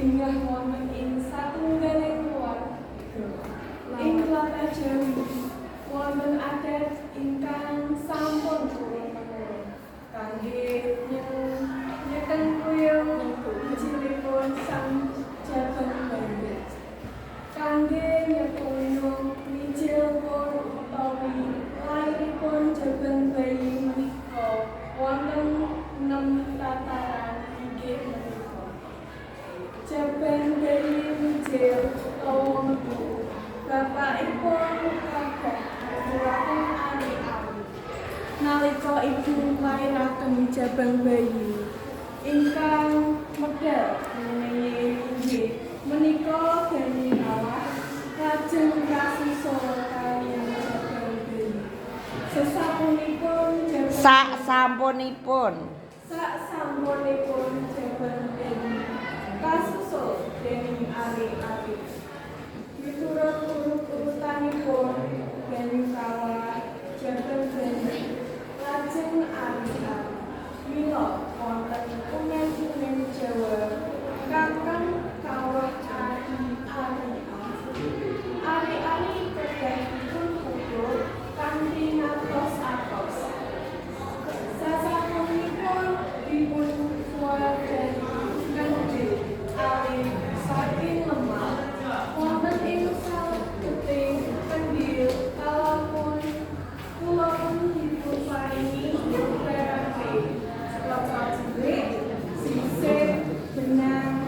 inggah wonten ing satunggaling keluarga ing tlatah Jawi wonten adat ingkang sampun turun-temurun kangge nyeken kuyung wijilipun sang Jabang Bayi kangge nyekuyung wijilipun utawi lairipun Jabang Bayi menika wonten 6 tataran inggih menika Jabang Bayi wijil utawa metu bapakipun kabeh ngaturaken ari-ari nalika ibu nglairaken Jabang Bayi ingkang medal inggih menika Dani Allah lajeng kasusul kaliyan Jabang Bayi sasampunipun Jabang Bayi kasusul dening ari-ari miturut urut-urutanipun Dani Allah Jabang Bayi lajeng ari-ari mila wonten umen-umen Jawa kakang kawah ari-ari kedahipun ukur kanthi ngantos atos sasampunipun dipun wadani kanthi ari saking lemah wonten ing salebeting kendhil kalaupun kula pun dipun paringi terapi lapa cilik sisir benang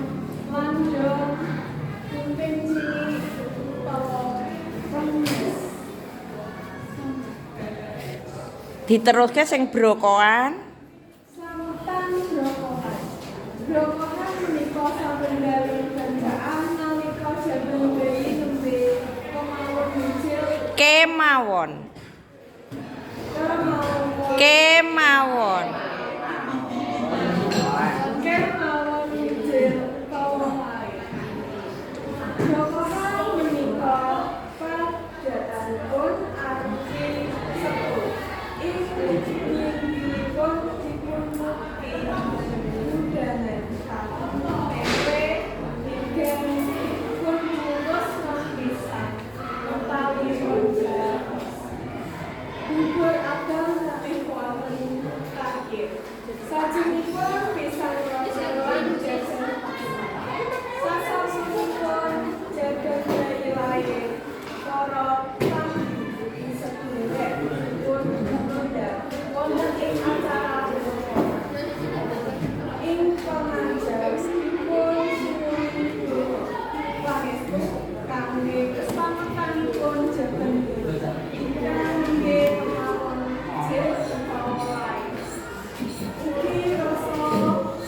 landong kunting cilik utawa remes diteruske sing brokoan sambutan brokohan menika satunggaling bacaan nalika Jabang Bayi nembe kemawon wijil kemawon wijil kawon lair brokohan menika padatanipun arupi sepuh ing inggilipun dipunmukti budanan tempe ingkang dipun bungkus lapisan utawi bonjaros bubur abang saking wonten takir sajengipun pisang rasa lan jajan sasampunipun Jabang Bayi lair para pambibu sedherek dipun ngundang wonten ing acara ing pengajian dipun suwun pangestu kangge keselamatanipun Jabang Bayi ingkang nggih kemawon wijil utawa lair ugi rasa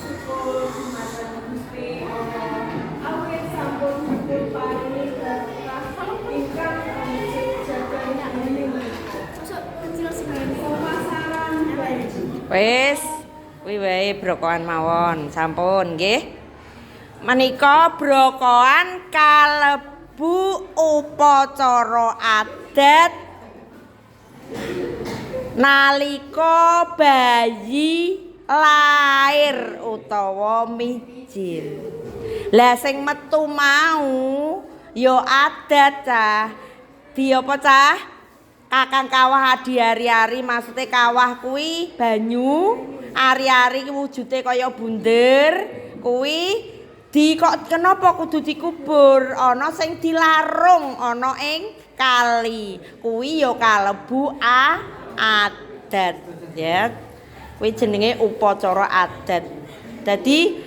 syukur dumateng Gusti Allah awit sampun dipun paringi berkah ingkang wijil Jabang Bayi pemasaran bayi wis kuwi wae brokoan mawon sampun nggih menika brokoan kalebu upacara adat nalika bayi lair utawa mijil. Lah sing metu mau ya adat cah. Di apa cah? Kakang kawah adi ari-ari maksude kawah kuwi banyu, ari-ari wujude kaya bunder, kuwi kok kenapa kudu dikubur? Ana sing dilarung ana ing kali. Kuwi ya kalebu adat ya. Kuwi jenenge upacara adat. Dadi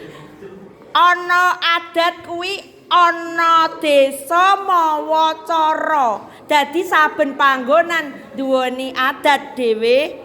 ana adat kuwi ana desa mawa cara. Dadi saben panggonan duweni adat dhewe-dhewe.